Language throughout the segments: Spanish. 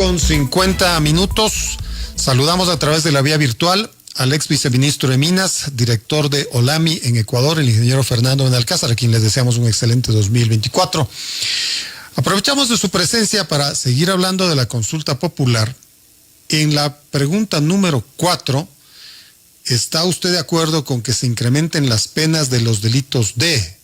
6:50. Saludamos a través de la vía virtual al ex viceministro de Minas, director de OLAMI en Ecuador, el ingeniero Fernando Benalcázar, a quien les deseamos un excelente 2024. Aprovechamos de su presencia para seguir hablando de la consulta popular. En la pregunta número 4, ¿está usted de acuerdo con que se incrementen las penas de los delitos de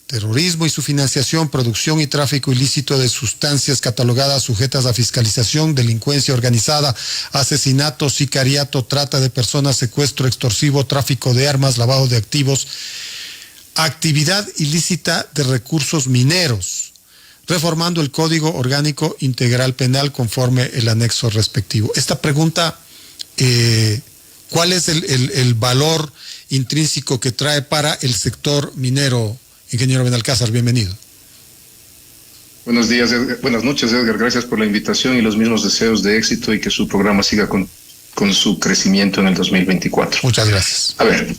terrorismo y su financiación, producción y tráfico ilícito de sustancias catalogadas sujetas a fiscalización, delincuencia organizada, asesinato, sicariato, trata de personas, secuestro extorsivo, tráfico de armas, lavado de activos, actividad ilícita de recursos mineros, reformando el Código Orgánico Integral Penal conforme el anexo respectivo? Esta pregunta, ¿cuál es el valor intrínseco que trae para el sector minero? Ingeniero Benalcázar, bienvenido. Buenos días, buenas noches, Edgar. Gracias por la invitación y los mismos deseos de éxito y que su programa siga con su crecimiento en el 2024. Muchas gracias. A ver,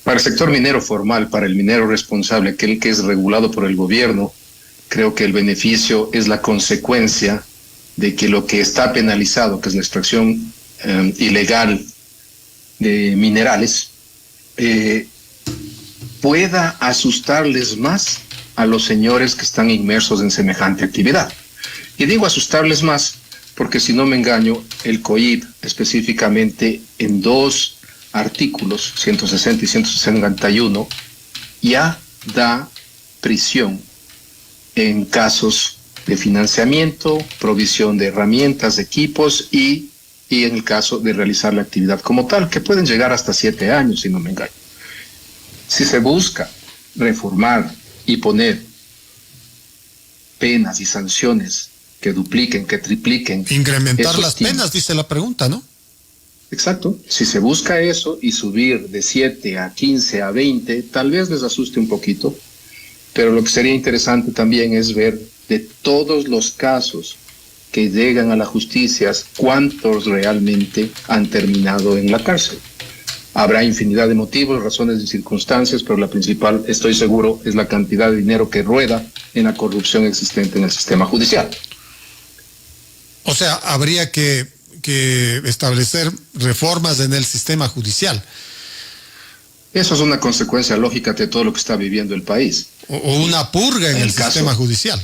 para el sector minero formal, para el minero responsable, aquel que es regulado por el gobierno, creo que el beneficio es la consecuencia de que lo que está penalizado, que es la extracción ilegal de minerales, pueda asustarles más a los señores que están inmersos en semejante actividad. Y digo asustarles más porque, si no me engaño, el COIP específicamente en 2 artículos, 160 y 161, ya da prisión en casos de financiamiento, provisión de herramientas, equipos y en el caso de realizar la actividad como tal, que pueden llegar hasta 7 años, si no me engaño. Si se busca reformar y poner penas y sanciones que dupliquen, que tripliquen. Incrementar las penas, dice la pregunta, ¿no? Exacto. Si se busca eso y subir de 7 a 15 a 20, tal vez les asuste un poquito, pero lo que sería interesante también es ver de todos los casos que llegan a la justicia, cuántos realmente han terminado en la cárcel. Habrá infinidad de motivos, razones y circunstancias, pero la principal, estoy seguro, es la cantidad de dinero que rueda en la corrupción existente en el sistema judicial. O sea, habría que establecer reformas en el sistema judicial. Eso es una consecuencia lógica de todo lo que está viviendo el país. O una purga en el sistema judicial.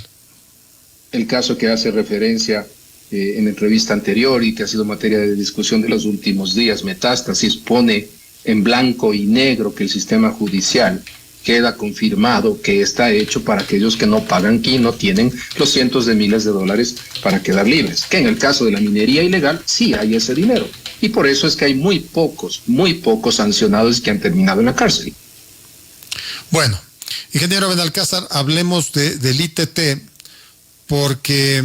El caso que hace referencia en la entrevista anterior y que ha sido materia de discusión de los últimos días, Metástasis, pone en blanco y negro que el sistema judicial queda confirmado que está hecho para aquellos que no pagan y no tienen los cientos de miles de dólares para quedar libres. Que en el caso de la minería ilegal sí hay ese dinero. Y por eso es que hay muy pocos sancionados que han terminado en la cárcel. Bueno, ingeniero Benalcázar, hablemos del ITT, porque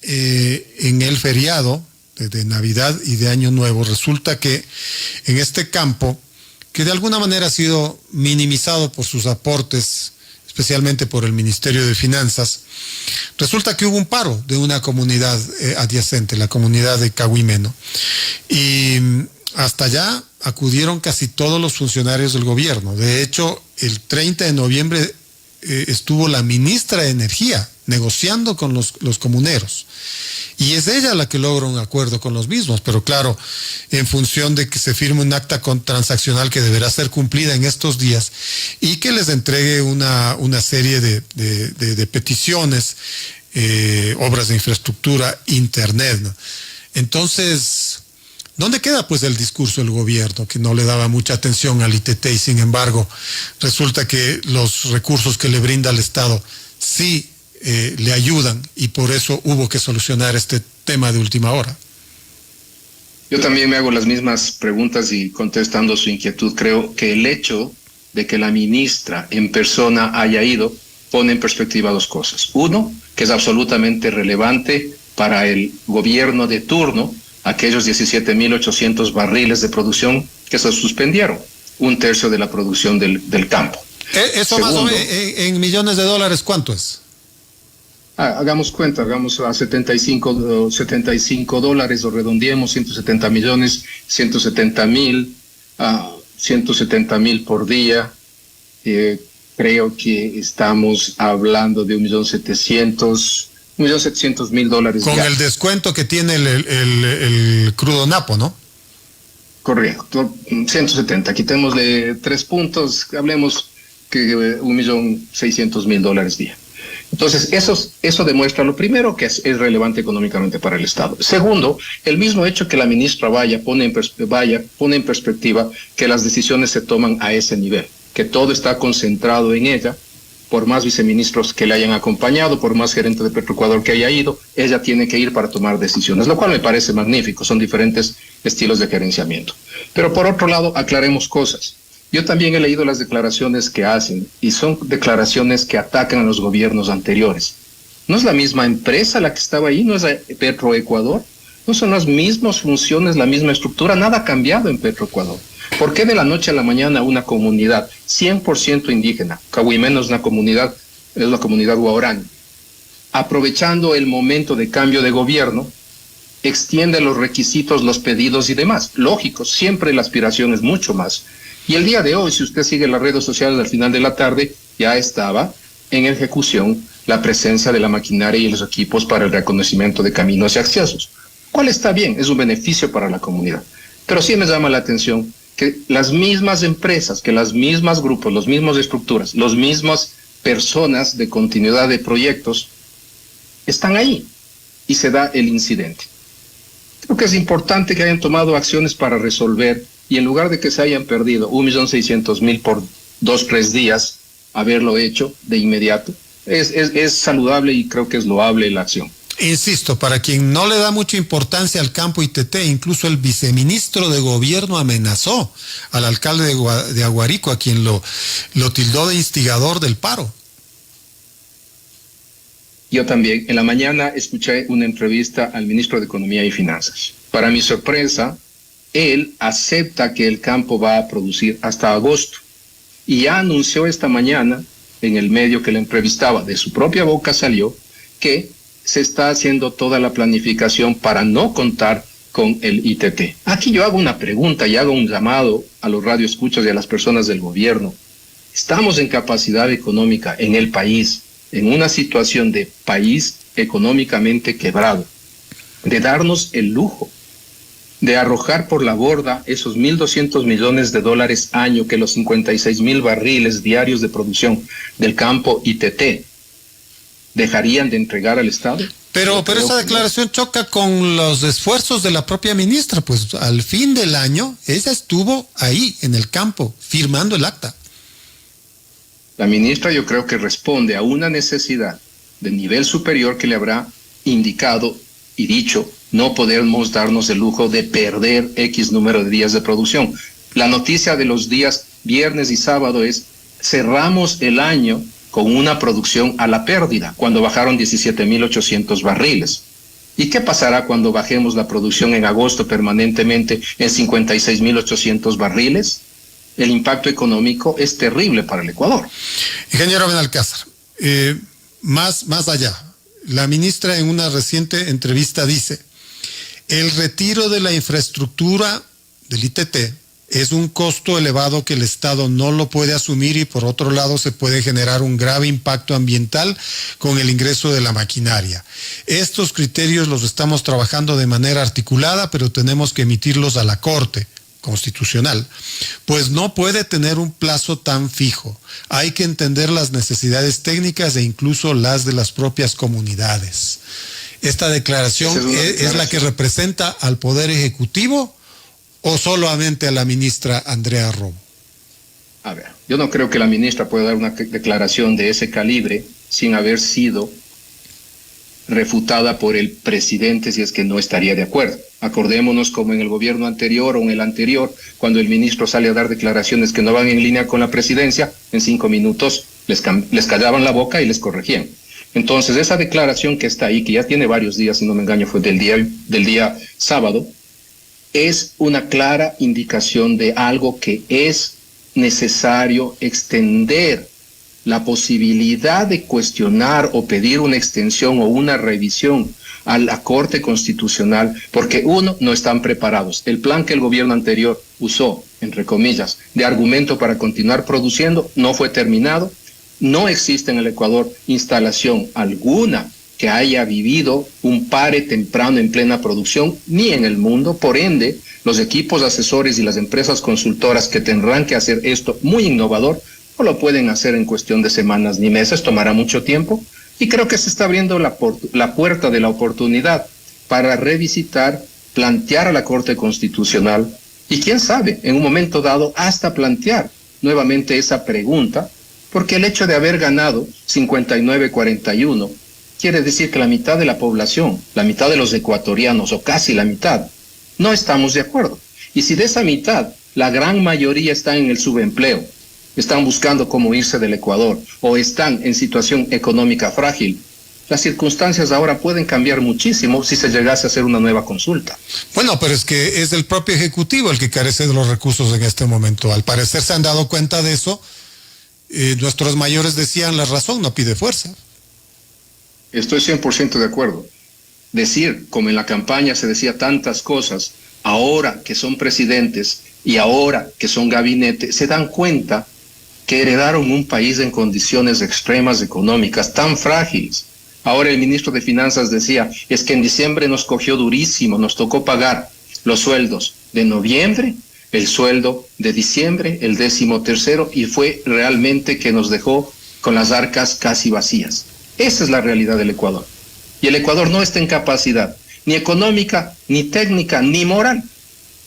en el feriado de Navidad y de Año Nuevo resulta que en este campo, que de alguna manera ha sido minimizado por sus aportes, especialmente por el Ministerio de Finanzas, resulta que hubo un paro de una comunidad adyacente, la comunidad de Cahuimeno, y hasta allá acudieron casi todos los funcionarios del gobierno. De hecho, el 30 de noviembre estuvo la ministra de Energía negociando con los comuneros, y es ella la que logra un acuerdo con los mismos, pero claro, en función de que se firme un acta transaccional que deberá ser cumplida en estos días y que les entregue una serie de peticiones, obras de infraestructura, internet, ¿no? Entonces, ¿dónde queda pues el discurso del gobierno, que no le daba mucha atención al ITT y sin embargo resulta que los recursos que le brinda el Estado sí le ayudan y por eso hubo que solucionar este tema de última hora? Yo también me hago las mismas preguntas y contestando su inquietud, creo que el hecho de que la ministra en persona haya ido pone en perspectiva 2 cosas. Uno, que es absolutamente relevante para el gobierno de turno, aquellos 17.800 barriles de producción que se suspendieron, 1/3 de la producción del campo. Eso segundo, más o menos en millones de dólares, ¿cuánto es? Hagamos cuenta, hagamos a $75, o redondeemos 170 millones, 170,000 por día. Creo que estamos hablando de 1.700.000 $1.700.000 Con diarios. el descuento que tiene el crudo napo, ¿no? Correcto, 170. Quitémosle 3 puntos, hablemos que $1.600.000 día. Entonces, eso demuestra lo primero que es relevante económicamente para el Estado. Segundo, el mismo hecho que la ministra pone en perspectiva que las decisiones se toman a ese nivel, que todo está concentrado en ella, por más viceministros que le hayan acompañado, por más gerente de Petroecuador que haya ido, ella tiene que ir para tomar decisiones, lo cual me parece magnífico, son diferentes estilos de gerenciamiento. Pero por otro lado, aclaremos cosas. Yo también he leído las declaraciones que hacen y son declaraciones que atacan a los gobiernos anteriores. ¿No es la misma empresa la que estaba ahí? ¿No es Petroecuador? ¿No son las mismas funciones, la misma estructura? Nada ha cambiado en Petroecuador. ¿Por qué de la noche a la mañana una comunidad 100% indígena, Cahuimeno es la comunidad guaraní, aprovechando el momento de cambio de gobierno, extiende los requisitos, los pedidos y demás? Lógico, siempre la aspiración es mucho más. Y el día de hoy, si usted sigue las redes sociales al final de la tarde, ya estaba en ejecución la presencia de la maquinaria y los equipos para el reconocimiento de caminos y accesos. ¿Cuál está bien? Es un beneficio para la comunidad. Pero sí me llama la atención que las mismas empresas, que las mismas grupos, las mismas estructuras, las mismas personas de continuidad de proyectos están ahí y se da el incidente. Creo que es importante que hayan tomado acciones para resolver y en lugar de que se hayan perdido 1.600.000 por 2-3 días, haberlo hecho de inmediato, es saludable y creo que es loable la acción. Insisto, para quien no le da mucha importancia al campo ITT, incluso el viceministro de gobierno amenazó al alcalde de Aguarico, a quien lo tildó de instigador del paro. Yo también, en la mañana escuché una entrevista al ministro de Economía y Finanzas. Para mi sorpresa, él acepta que el campo va a producir hasta agosto y ya anunció esta mañana en el medio que le entrevistaba, de su propia boca salió que se está haciendo toda la planificación para no contar con el ITT. Aquí yo hago una pregunta y hago un llamado a los radioescuchas y a las personas del gobierno. Estamos en capacidad económica en el país, en una situación de país económicamente quebrado, de darnos el lujo de arrojar por la borda esos $1.200 millones año que los 56.000 barriles diarios de producción del campo ITT dejarían de entregar al Estado. Pero esa declaración choca con los esfuerzos de la propia ministra, pues al fin del año ella estuvo ahí en el campo firmando el acta. La ministra yo creo que responde a una necesidad de nivel superior que le habrá indicado y dicho: no podemos darnos el lujo de perder X número de días de producción. La noticia de los días viernes y sábado es: cerramos el año con una producción a la pérdida, cuando bajaron 17.800 barriles. ¿Y qué pasará cuando bajemos la producción en agosto permanentemente en 56.800 barriles? El impacto económico es terrible para el Ecuador. Ingeniero Benalcázar, más allá, la ministra en una reciente entrevista dice: el retiro de la infraestructura del ITT es un costo elevado que el Estado no lo puede asumir y por otro lado se puede generar un grave impacto ambiental con el ingreso de la maquinaria. Estos criterios los estamos trabajando de manera articulada, pero tenemos que emitirlos a la Corte Constitucional, pues no puede tener un plazo tan fijo. Hay que entender las necesidades técnicas e incluso las de las propias comunidades. ¿Esta declaración es la que representa al Poder Ejecutivo o solamente a la ministra Andrea Robo? A ver, yo no creo que la ministra pueda dar una declaración de ese calibre sin haber sido refutada por el presidente, si es que no estaría de acuerdo. Acordémonos como en el gobierno anterior o en el anterior, cuando el ministro sale a dar declaraciones que no van en línea con la presidencia, en 5 minutos les callaban la boca y les corregían. Entonces, esa declaración que está ahí, que ya tiene varios días, si no me engaño, fue del día sábado, es una clara indicación de algo que es necesario extender la posibilidad de cuestionar o pedir una extensión o una revisión a la Corte Constitucional, porque uno, no están preparados. El plan que el gobierno anterior usó, entre comillas, de argumento para continuar produciendo, no fue terminado. No existe en el Ecuador instalación alguna que haya vivido un pare temprano en plena producción, ni en el mundo. Por ende, los equipos asesores y las empresas consultoras que tendrán que hacer esto muy innovador, no lo pueden hacer en cuestión de semanas ni meses, tomará mucho tiempo, y creo que se está abriendo la puerta de la oportunidad para revisitar, plantear a la Corte Constitucional, y quién sabe, en un momento dado, hasta plantear nuevamente esa pregunta, porque el hecho de haber ganado 59-41 quiere decir que la mitad de la población, la mitad de los ecuatorianos, o casi la mitad, no estamos de acuerdo. Y si de esa mitad, la gran mayoría está en el subempleo, están buscando cómo irse del Ecuador, o están en situación económica frágil, las circunstancias ahora pueden cambiar muchísimo si se llegase a hacer una nueva consulta. Bueno, pero es que es el propio Ejecutivo el que carece de los recursos en este momento. Al parecer se han dado cuenta de eso. Nuestros mayores decían, la razón no pide fuerza. Estoy 100% de acuerdo. Decir, como en la campaña se decía tantas cosas, ahora que son presidentes y ahora que son gabinete, se dan cuenta que heredaron un país en condiciones extremas económicas tan frágiles. Ahora el ministro de Finanzas decía, es que en diciembre nos cogió durísimo, nos tocó pagar los sueldos de noviembre, el sueldo de diciembre, el 13º, y fue realmente que nos dejó con las arcas casi vacías. Esa es la realidad del Ecuador. Y el Ecuador no está en capacidad, ni económica, ni técnica, ni moral,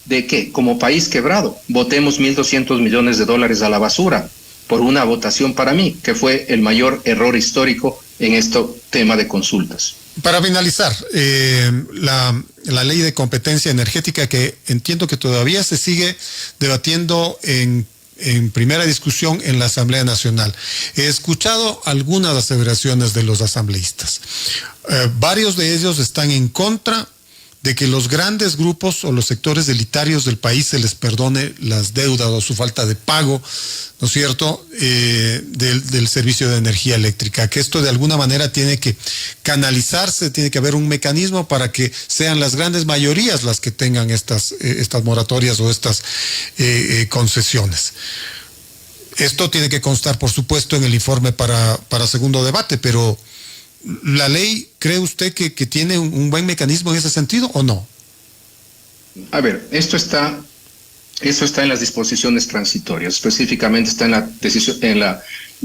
de que, como país quebrado, votemos $1.200 millones a la basura por una votación para mí, que fue el mayor error histórico en este tema de consultas. Para finalizar, la ley de competencia energética, que entiendo que todavía se sigue debatiendo en primera discusión en la Asamblea Nacional. He escuchado algunas aseveraciones de los asambleístas. Varios de ellos están en contra de que los grandes grupos o los sectores elitarios del país se les perdone las deudas o su falta de pago, ¿no es cierto?, del servicio de energía eléctrica, que esto de alguna manera tiene que canalizarse, tiene que haber un mecanismo para que sean las grandes mayorías las que tengan estas moratorias o estas concesiones. Esto tiene que constar, por supuesto, en el informe para segundo debate, pero ¿la ley cree usted que tiene un buen mecanismo en ese sentido o no? A ver, eso está en las disposiciones transitorias, específicamente está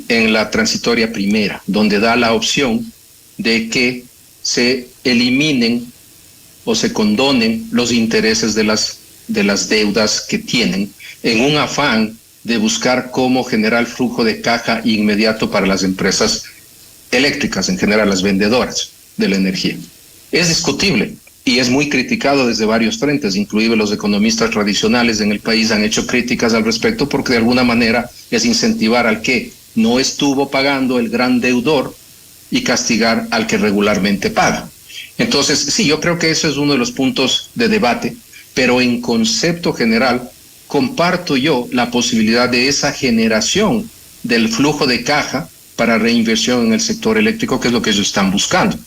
en la transitoria primera, donde da la opción de que se eliminen o se condonen los intereses de las deudas que tienen, en un afán de buscar cómo generar flujo de caja inmediato para las empresas eléctricas, en general las vendedoras de la energía. Es discutible y es muy criticado desde varios frentes, inclusive los economistas tradicionales en el país han hecho críticas al respecto, porque de alguna manera es incentivar al que no estuvo pagando, el gran deudor, y castigar al que regularmente paga. Entonces, sí, yo creo que eso es uno de los puntos de debate, pero en concepto general comparto yo la posibilidad de esa generación del flujo de caja para reinversión en el sector eléctrico, que es lo que ellos están buscando.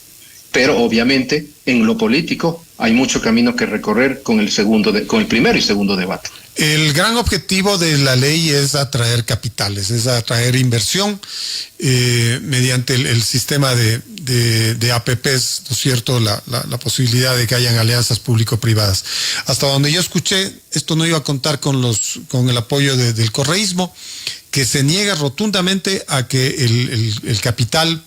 Pero obviamente en lo político hay mucho camino que recorrer con el primero y segundo debate. El gran objetivo de la ley es atraer capitales, es atraer inversión mediante el sistema de APPs, ¿no es cierto?, la posibilidad de que hayan alianzas público-privadas. Hasta donde yo escuché, esto no iba a contar con el apoyo del correísmo, que se niega rotundamente a que el capital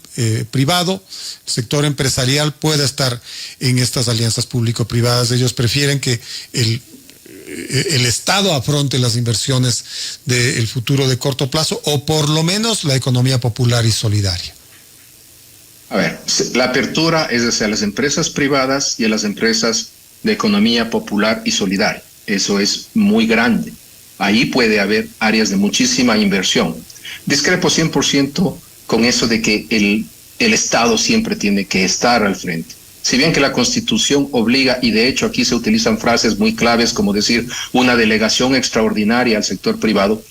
privado, el sector empresarial, pueda estar en estas alianzas público-privadas. Ellos prefieren que el Estado afronte las inversiones del futuro de corto plazo, o por lo menos la economía popular y solidaria. A ver, la apertura es hacia las empresas privadas y a las empresas de economía popular y solidaria. Eso es muy grande. Ahí puede haber áreas de muchísima inversión. Discrepo 100% con eso de que el Estado siempre tiene que estar al frente. Si bien que la Constitución obliga, y de hecho aquí se utilizan frases muy claves como decir una delegación extraordinaria al sector privado,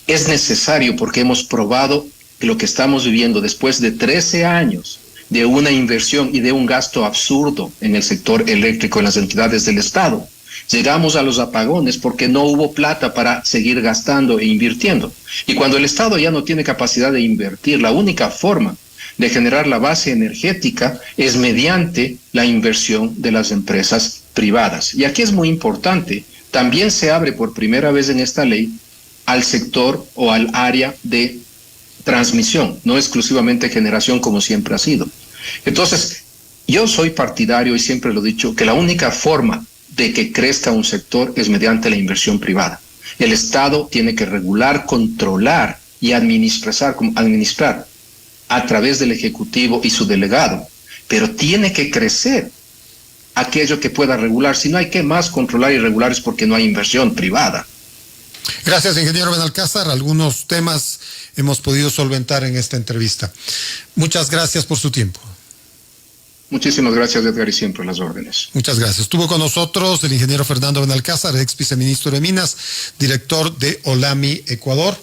es necesario porque hemos probado que lo que estamos viviendo después de 13 años de una inversión y de un gasto absurdo en el sector eléctrico en las entidades del Estado. Llegamos a los apagones porque no hubo plata para seguir gastando e invirtiendo. Y cuando el Estado ya no tiene capacidad de invertir, la única forma de generar la base energética es mediante la inversión de las empresas privadas. Y aquí es muy importante, también se abre por primera vez en esta ley al sector o al área de transmisión, no exclusivamente generación como siempre ha sido. Entonces, yo soy partidario, y siempre lo he dicho, que la única forma de que crezca un sector es mediante la inversión privada. El Estado tiene que regular, controlar y administrar a través del Ejecutivo y su delegado, pero tiene que crecer aquello que pueda regular. Si no hay que más controlar y regular es porque no hay inversión privada. Gracias, ingeniero Benalcázar. Algunos temas hemos podido solventar en esta entrevista. Muchas gracias por su tiempo. Muchísimas gracias, Edgar, y siempre las órdenes. Muchas gracias. Estuvo con nosotros el ingeniero Fernando Benalcázar, ex viceministro de Minas, director de Olami Ecuador.